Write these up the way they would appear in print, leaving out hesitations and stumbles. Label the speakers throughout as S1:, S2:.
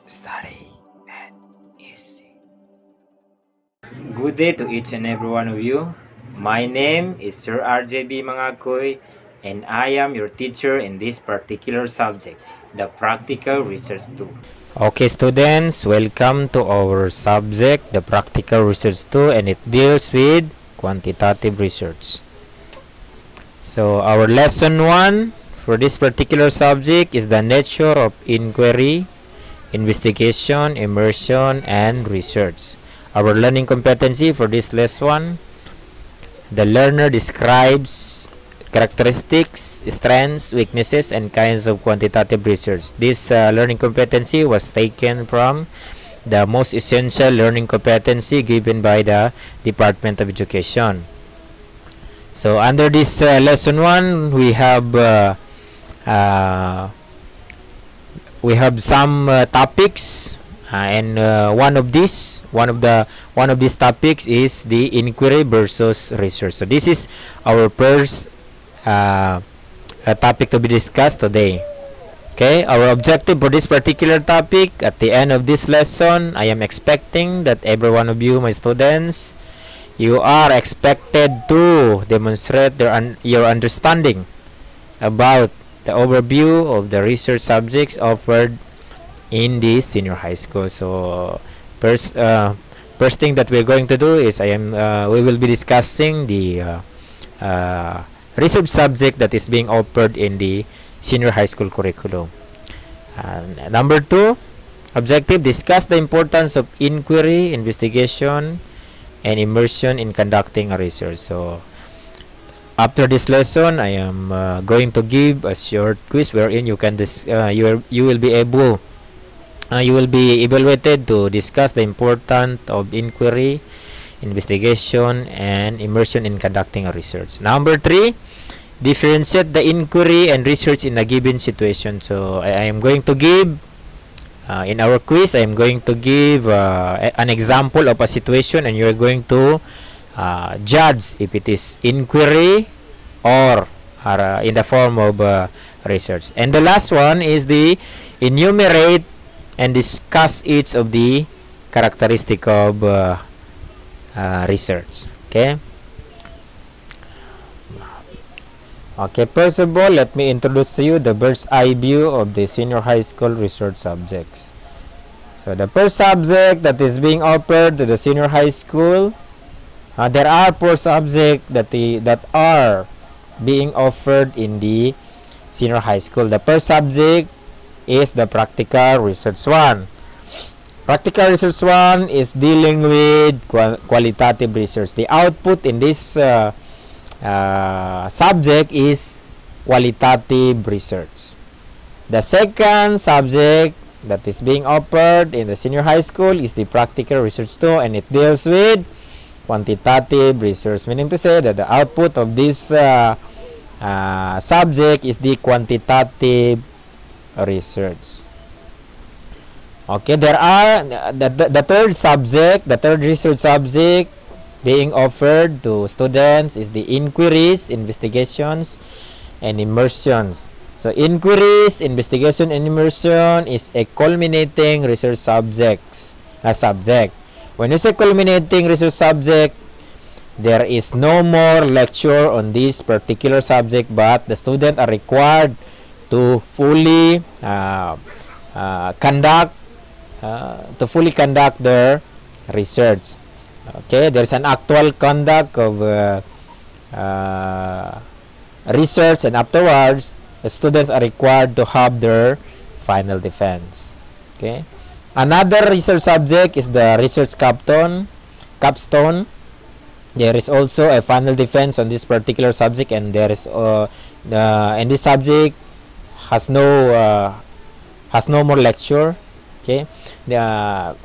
S1: Study and easy. Good day to each and every one of you. My name is Sir RJB Mangakoy, and I am your teacher in this particular subject, the Practical Research 2. Okay, students, welcome to our subject, the Practical Research 2, and it deals with quantitative research. So, our lesson 1 for this particular subject is the nature of inquiry, investigation, immersion, and research. Our learning competency for this lesson: the learner describes characteristics, strengths, weaknesses, and kinds of quantitative research. This learning competency was taken from the most essential learning competency given by the Department of Education. So under this lesson 1, we have some topics, and one of these topics is the inquiry versus research. So this is our first topic to be discussed today. Okay, our objective for this particular topic, at the end of this lesson, I am expecting that every one of you, my students, you are expected to demonstrate your understanding about the overview of the research subjects offered in the senior high school. So first thing that we're going to do is we will be discussing the research subject that is being offered in the senior high school curriculum. Number 2 objective: discuss the importance of inquiry, investigation, and immersion in conducting a research. So after this lesson, I am going to give a short quiz wherein you will be evaluated to discuss the importance of inquiry, investigation, and immersion in conducting a research. Number 3, differentiate the inquiry and research in a given situation. So I am going to give in our quiz, I am going to give an example of a situation, and you are going to judge if it is inquiry or in the form of research. And the last one is the enumerate and discuss each of the characteristic of research. Okay, first of all, let me introduce to you the bird's eye view of the senior high school research subjects. So the first subject that is being offered to the senior high school, there are 4 subjects that are being offered in the senior high school. The first subject is the Practical Research 1. Practical Research 1 is dealing with qualitative research. The output in this subject is qualitative research. The second subject that is being offered in the senior high school is the Practical Research 2, and it deals with quantitative research, meaning to say that the output of this subject is the quantitative research. Okay, there are the third research subject being offered to students is the inquiries, investigations, and immersions. So inquiries, investigation, and immersion is a culminating research subject. When you say culminating research subject, there is no more lecture on this particular subject, but the students are required to fully conduct their research. Okay, there is an actual conduct of research, and afterwards the students are required to have their final defense. Okay, another research subject is the research capstone. There is also a final defense on this particular subject, and there is and this subject has no more lecture. Okay, the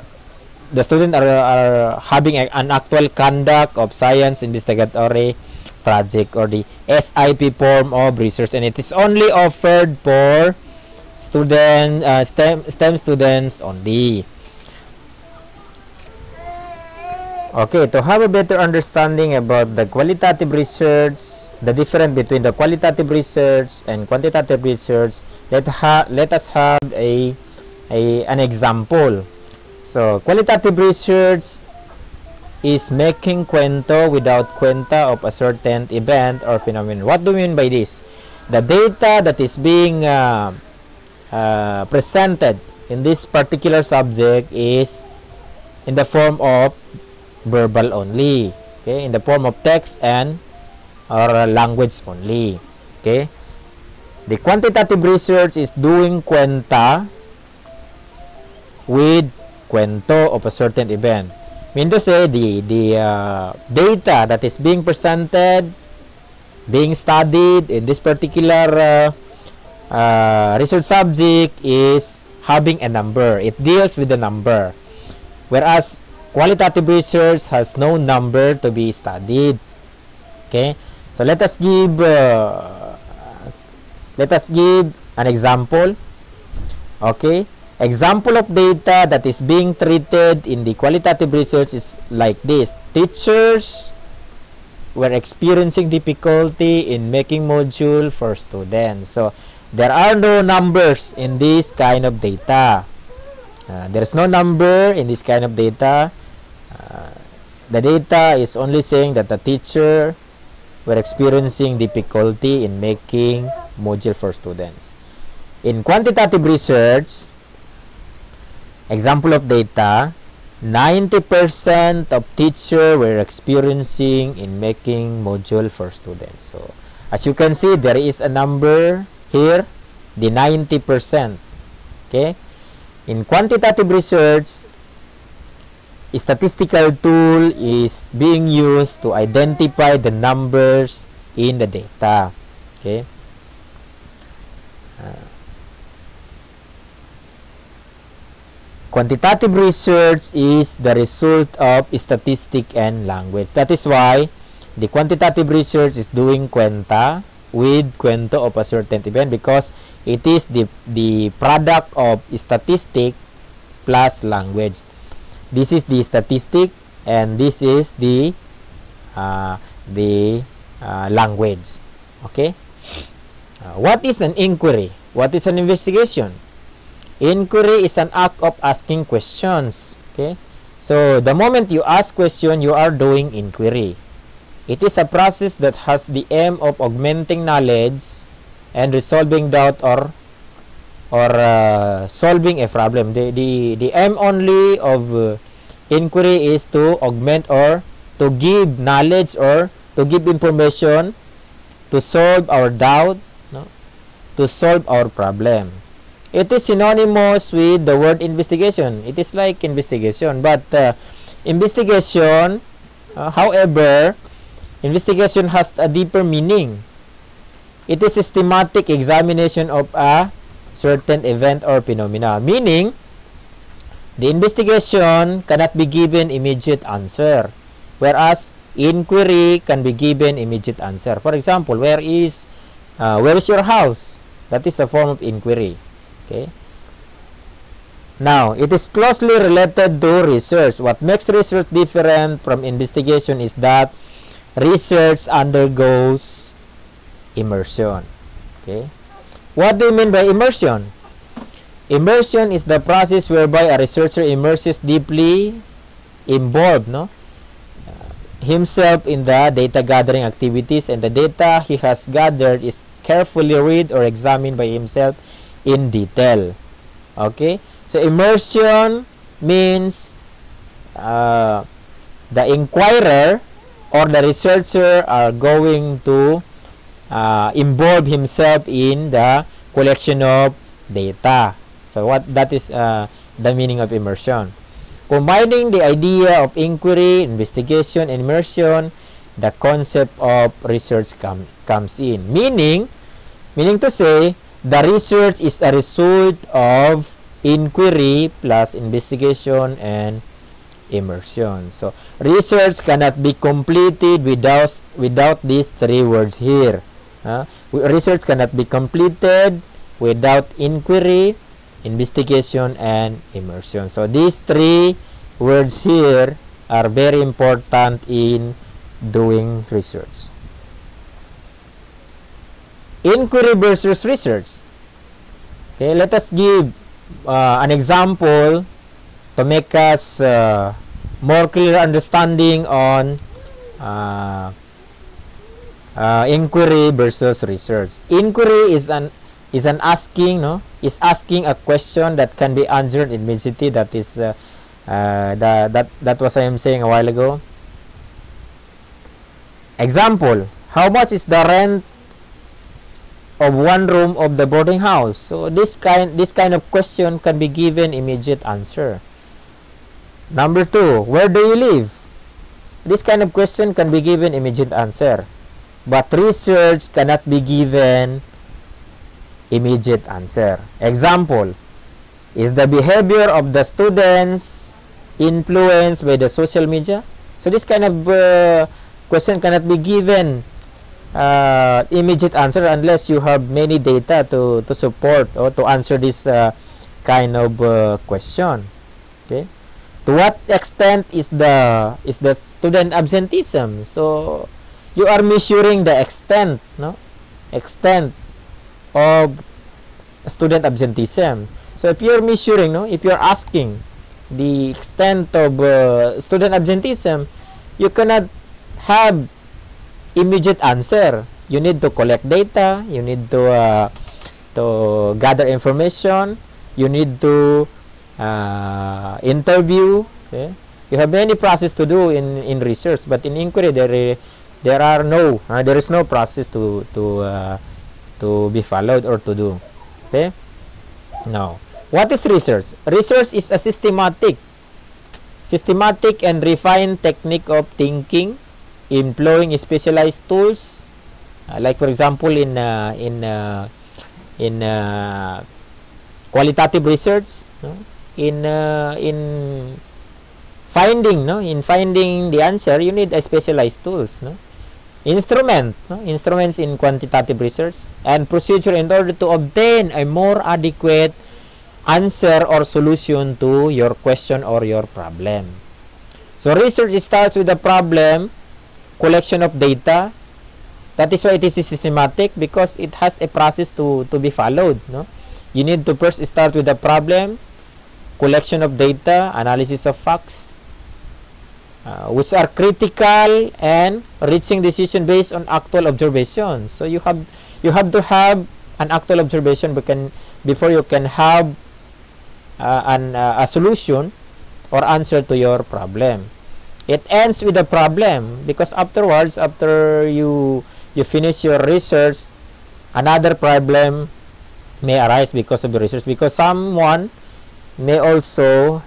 S1: students are having an actual conduct of science investigatory project, or the SIP form of research, and it is only offered for STEM students only. Okay, to have a better understanding about the qualitative research, the difference between the qualitative research and quantitative research, let us have a an example. So, qualitative research is making kwento without kwenta of a certain event or phenomenon. What do we mean by this? The data that is being presented in this particular subject is in the form of verbal only, okay, in the form of text and or language only. Okay, the quantitative research is doing kwenta with kwento of a certain event. Mean to say, the data that is being presented, being studied in this particular research subject is having a number. It deals with the number, whereas qualitative research has no number to be studied. Okay, so let us give an example. Okay, example of data that is being treated in the qualitative research is like this. Teachers were experiencing difficulty in making module for students. So there are no numbers in this kind of data. There is no number in this kind of data. The data is only saying that the teacher were experiencing difficulty in making module for students. In quantitative research, example of data, 90% of teachers were experiencing in making module for students. So, as you can see, there is a number here, the 90%. Okay? In quantitative research, a statistical tool is being used to identify the numbers in the data. Okay? Quantitative research is the result of statistic and language. That is why the quantitative research is doing kwenta with kwento of a certain event, because it is the product of statistic plus language. This is the statistic and this is the language. Okay. What is an inquiry? What is an investigation? Inquiry is an act of asking questions. Okay. So the moment you ask question, you are doing inquiry. It is a process that has the aim of augmenting knowledge and resolving doubt or solving a problem. The aim only of inquiry is to augment or to give knowledge or to give information, to solve our doubt, no? To solve our problem. It is synonymous with the word investigation. It is like investigation, but investigation, however, investigation has a deeper meaning. It is systematic examination of a certain event or phenomena, meaning the investigation cannot be given immediate answer, whereas inquiry can be given immediate answer. For example, where is your house? That is the form of inquiry. Okay. Now, it is closely related to research. What makes research different from investigation is that research undergoes immersion. Okay. What do you mean by immersion? Immersion is the process whereby a researcher immerses deeply involved, himself in the data gathering activities, and the data he has gathered is carefully read or examined by himself in detail. Okay, so immersion means the inquirer or the researcher are going to involve himself in the collection of data. So that is the meaning of immersion. Combining the idea of inquiry, investigation, and immersion, the concept of research comes in. Meaning to say, the research is a result of inquiry plus investigation and immersion. So research cannot be completed without these three words here. Research cannot be completed without inquiry, investigation, and immersion. So these three words here are very important in doing research. Inquiry versus research. Okay, let us give
S2: an example to make us more clear understanding on inquiry versus research. Inquiry is an asking, no, is asking a question that can be answered immediately. That is that was I am saying a while ago. Example: how much is the rent of one room of the boarding house? So this kind of question can be given immediate answer. Number 2, where do you live? This kind of question can be given immediate answer, but research cannot be given immediate answer. Example: is the behavior of the students influenced by the social media? So this kind of question cannot be given immediate answer unless you have many data to support or to answer this kind of question. Okay, to what extent is the student absenteeism? So you are measuring the extent, no, extent of student absenteeism. So if you're measuring, no, if you're asking the extent of student absenteeism, you cannot have immediate answer. You need to collect data, you need to gather information, you need to interview. Okay? You have many process to do in research, but in inquiry there is no process to be followed or to do. Okay? Now, what is research? Research is a systematic and refined technique of thinking, employing specialized tools, like for example in qualitative research, no? in finding the answer, you need a specialized tools, no? Instruments in quantitative research, and procedure in order to obtain a more adequate answer or solution to your question or your problem. So research starts with a problem, collection of data. That is why it is systematic, because it has a process to be followed, no? You need to first start with a problem, collection of data, analysis of facts, which are critical, and reaching decision based on actual observation. So you have to have an actual observation before you can have a solution or answer to your problem. It ends with a problem, because afterwards, after you finish your research, another problem may arise because of the research, because someone may also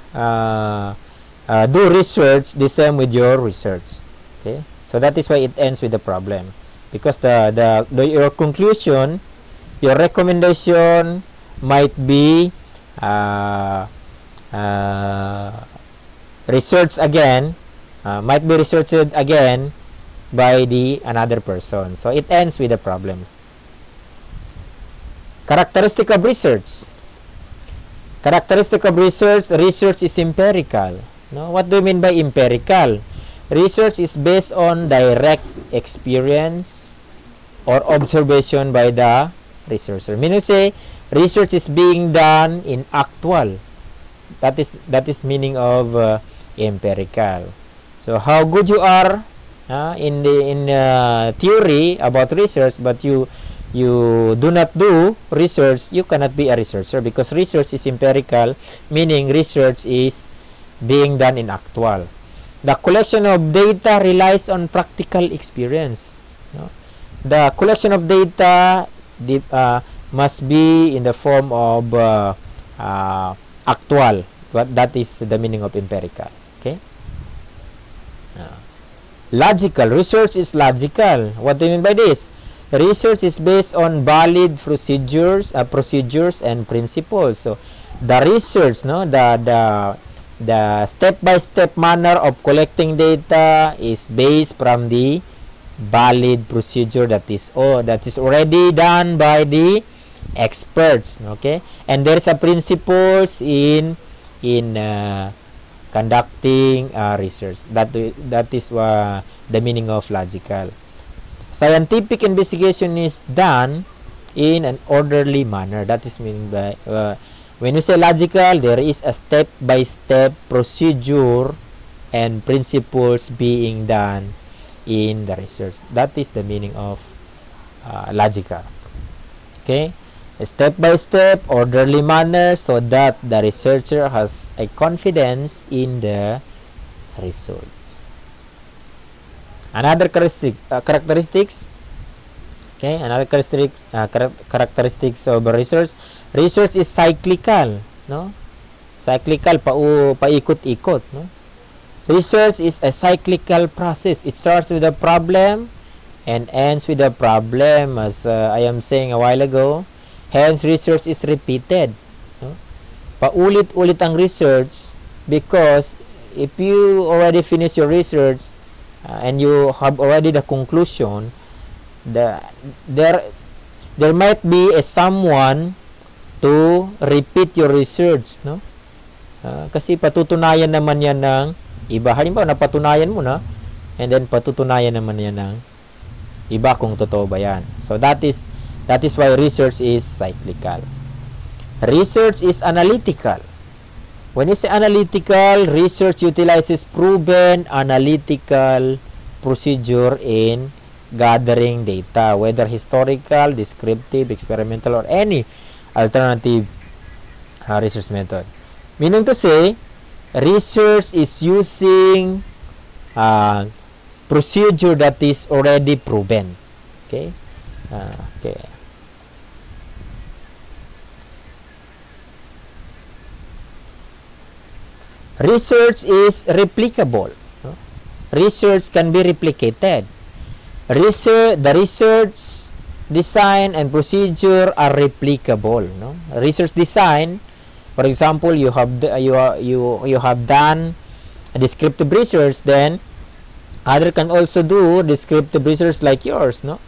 S2: do research the same with your research. Okay, so that is why it ends with the problem, because your conclusion, your recommendation might be researched again, researched again by another person. So it ends with a problem. Characteristic of research. Characteristic of research. Research is empirical. No? What do you mean by empirical? Research is based on direct experience or observation by the researcher. Meaning, say research is being done in actual. That is meaning of empirical. So how good you are in theory about research, but you do not do research, you cannot be a researcher, because research is empirical, meaning research is being done in actual. The collection of data relies on practical experience. No? The collection of data must be in the form of actual. That is the meaning of empirical. Okay. Logical. Research is logical. What do you mean by this? Research is based on valid procedures and principles. So the research, no, the step-by-step manner of collecting data is based from the valid procedure that is already done by the experts. Okay, and there is a principles in conducting research. That is the meaning of logical. Scientific investigation is done in an orderly manner. That is meaning by When you say logical, there is a step-by-step procedure and principles being done in the research. That is the meaning of logical. Okay, a step-by-step, orderly manner, so that the researcher has a confidence in the results. Another characteristics. Okay, another characteristics of research. Research is cyclical, no? Cyclical, paikot-ikot, no? Research is a cyclical process. It starts with a problem and ends with a problem, as I am saying a while ago. Hence, research is repeated, no? Paulit-ulit ang research, because if you already finish your research and you have already the conclusion, there might be someone to repeat your research, no? Kasi patutunayan naman yan ng iba. Halimbawa, napatunayan mo na, and then patutunayan naman yan ng iba kung totoo ba yan. So that is why research is cyclical. Research is analytical. When you say analytical, research utilizes proven analytical procedure in gathering data, whether historical, descriptive, experimental, or any alternative research method. Meaning to say, research is using procedure that is already proven. Okay? Okay. Research is replicable. No? Research can be replicated. The research design and procedure are replicable. No? Research design, for example, you have done a descriptive research, then other can also do descriptive research like yours. No?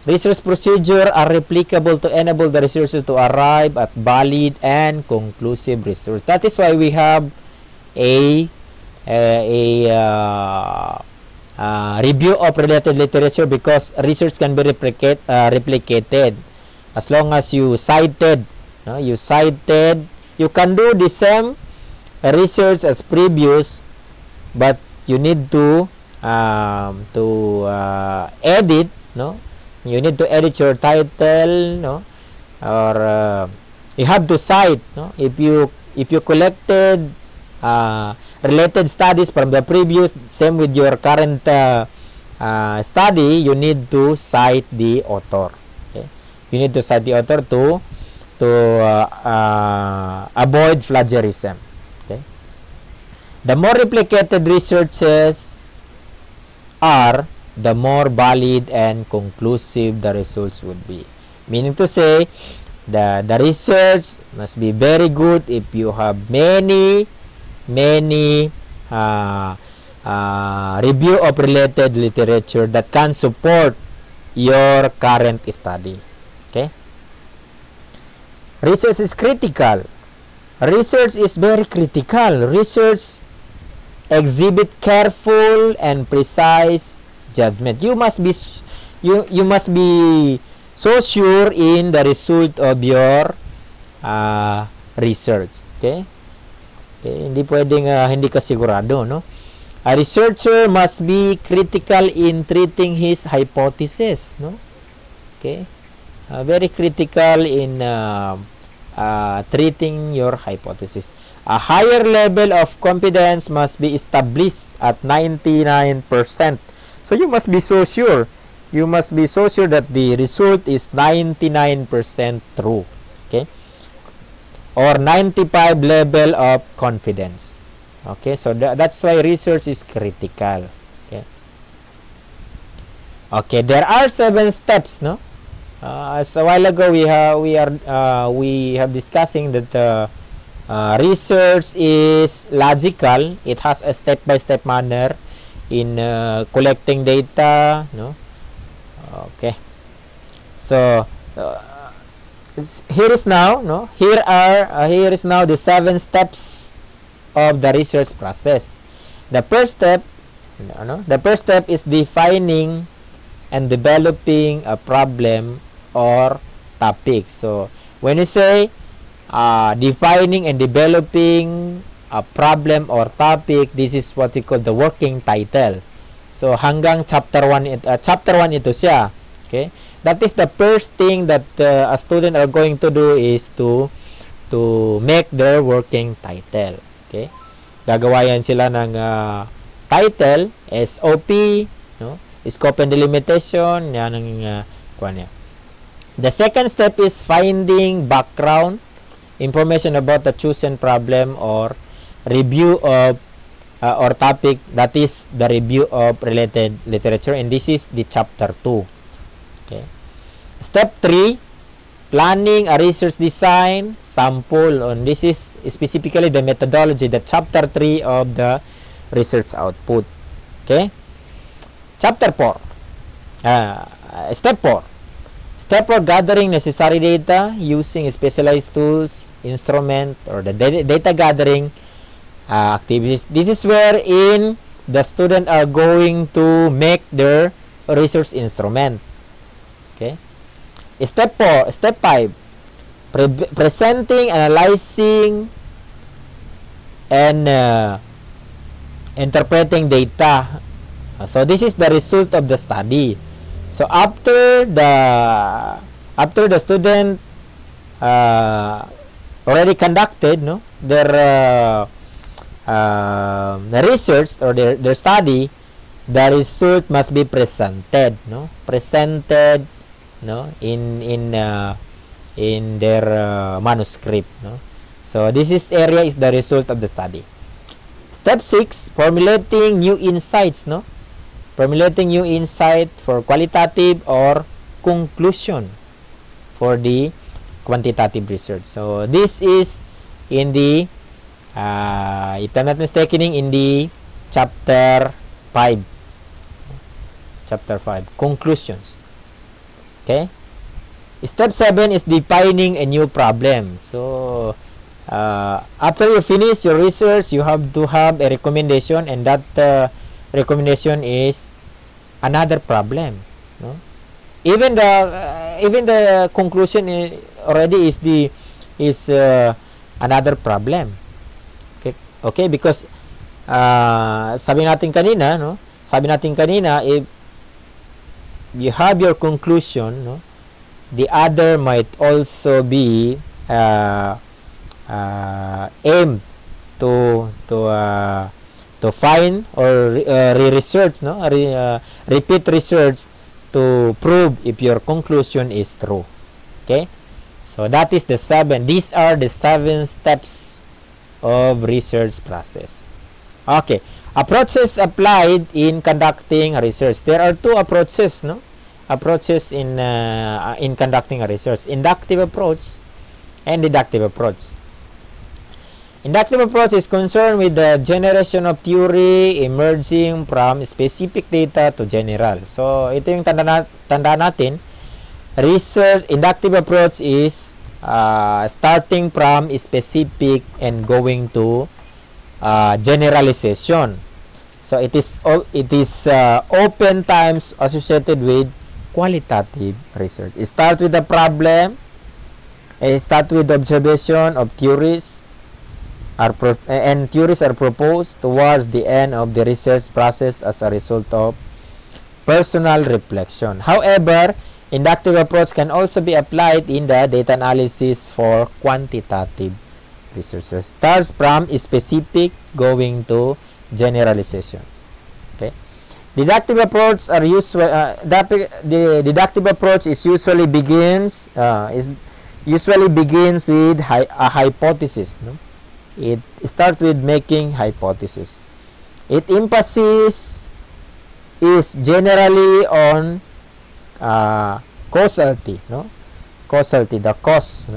S2: Research procedure are replicable to enable the researcher to arrive at valid and conclusive research. That is why we have a review of related literature, because research can be replicated as long as you cited. No? You can do the same research as previous, but you need to edit. No? You need to edit your title, no? Or you have to cite. No? If you collected related studies from the previous, same with your current study, you need to cite the author. Okay? You need to cite the author to avoid plagiarism. Okay? The more replicated researches are, the more valid and conclusive the results would be. Meaning to say, the research must be very good if you have many review of related literature that can support your current study. Okay? Research is critical. Research is very critical. Research exhibit careful and precise judgment. You must be so sure in the result of your research. Okay? Okay, hindi pwedeng hindi ka sigurado, no? A researcher must be critical in treating his hypothesis, no? Okay? Very critical in treating your hypothesis. A higher level of confidence must be established at 99%. So you must be so sure. You must be so sure that the result is 99% true. Okay? Or 95 level of confidence. Okay? So that's why research is critical. Okay? Okay, there are 7 steps, no? As a while ago we have discussing that research is logical. It has a step-by-step manner in collecting data, no? Okay, so here is now the 7 steps of the research process. The first step is defining and developing a problem or topic. So when you say defining and developing a problem or topic. This is what we call the working title. So hanggang chapter 1 ito siya. Okay? That is the first thing that a student are going to do is to make their working title. Okay? Gagawa yan sila ng title, SOP, no? Scope and delimitation, yan ang kuwan niya. The second step is finding background information about the chosen problem or review of or topic, that is the review of related literature, and this is the chapter 2. Okay. Step 3, planning a research design sample, and this is specifically the methodology, the chapter 3 of the research output. Okay. Chapter 4. Step 4. Step 4, gathering necessary data using specialized tools, instrument, or the data gathering activities. This is wherein the student are going to make their research instrument. Okay. Step 5, presenting, analyzing, and interpreting data. So this is the result of the study. So after the student already conducted their research or their study, the result must be presented in their manuscript. So this area is the result of the study. Step 6, formulating new insights. Formulating new insight for qualitative or conclusion for the quantitative research. So this is in the if I'm not mistaken, in the chapter 5. Chapter 5, conclusions. Okay. Step 7 is defining a new problem. So after you finish your research, you have to have a recommendation, and that recommendation is another problem. Even the conclusion already is another problem. Okay, because sabi natin kanina, if you have your conclusion, the other might also be aimed to find or research, repeat research to prove if your conclusion is true. Okay, so that is the 7. These are the 7 steps of research process. Okay, approaches applied in conducting a research. There are 2 approaches, approaches in conducting a research: inductive approach and deductive approach. Inductive approach is concerned with the generation of theory emerging from specific data to general. So ito yung tanda natin. Research inductive approach is starting from specific and going to generalization. So it is oftentimes associated with qualitative research. It starts with the problem, start with the observation of theories, and theories are proposed towards the end of the research process as a result of personal reflection. However, inductive approach can also be applied in the data analysis for quantitative research. So starts from specific going to generalization. Okay. Deductive approach are the deductive approach is usually begins with a hypothesis. It starts with making hypothesis. Its emphasis is generally on causality, causality, the cause.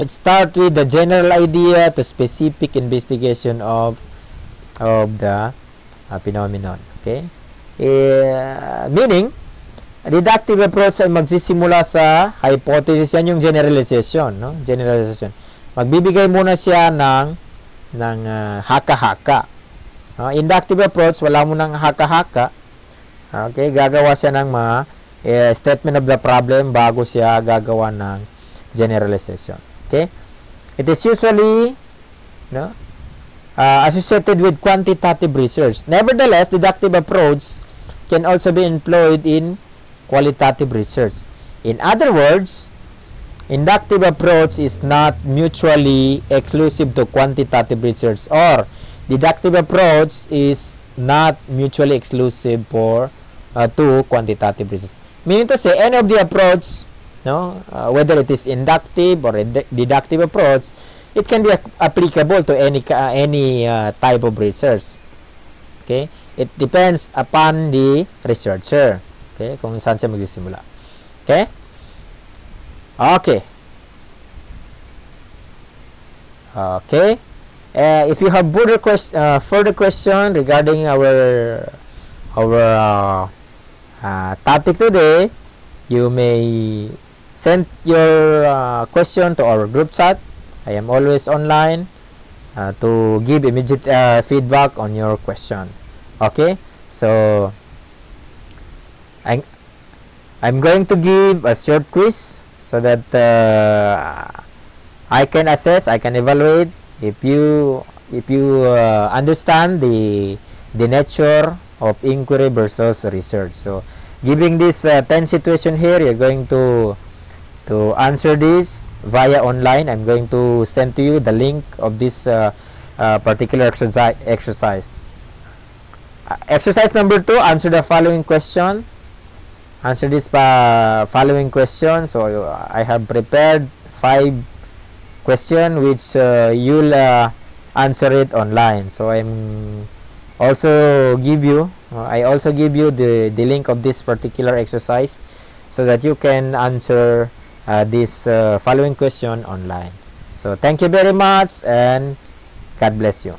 S2: It starts with the general idea to specific investigation of the phenomenon. Okay, meaning deductive approach ay magsisimula sa hypothesis. Yan yung generalization, generalization. Magbibigay muna siya ng haka-haka. Inductive approach, wala mo ng haka-haka. Okay, gagawa siya ng mga statement of the problem bago siya gagawa ng generalization. Okay? It is usually, no, associated with quantitative research. Nevertheless, deductive approach can also be employed in qualitative research. In other words, inductive approach is not mutually exclusive to quantitative research, or deductive approach is not mutually exclusive to quantitative research. Meaning to say, any of the approach, no, whether it is inductive or deductive approach, it can be applicable to any type of research. Okay, it depends upon the researcher. Okay, kung saan siya magsisimula. Okay, okay. If you have further question regarding our topic today, you may send your question to our group chat. I am always online to give immediate feedback on your question. Okay, so I'm going to give a short quiz so that I can assess, I can evaluate if you understand the nature of inquiry versus research. So giving this 10 situation here, you're going to answer this via online. I'm going to send to you the link of this particular exercise. Exercise number 2, answer the following question. Answer this following question. So I have prepared 5 questions which you'll answer it online. So I also give you the link of this particular exercise so that you can answer this following question online. So thank you very much, and God bless you.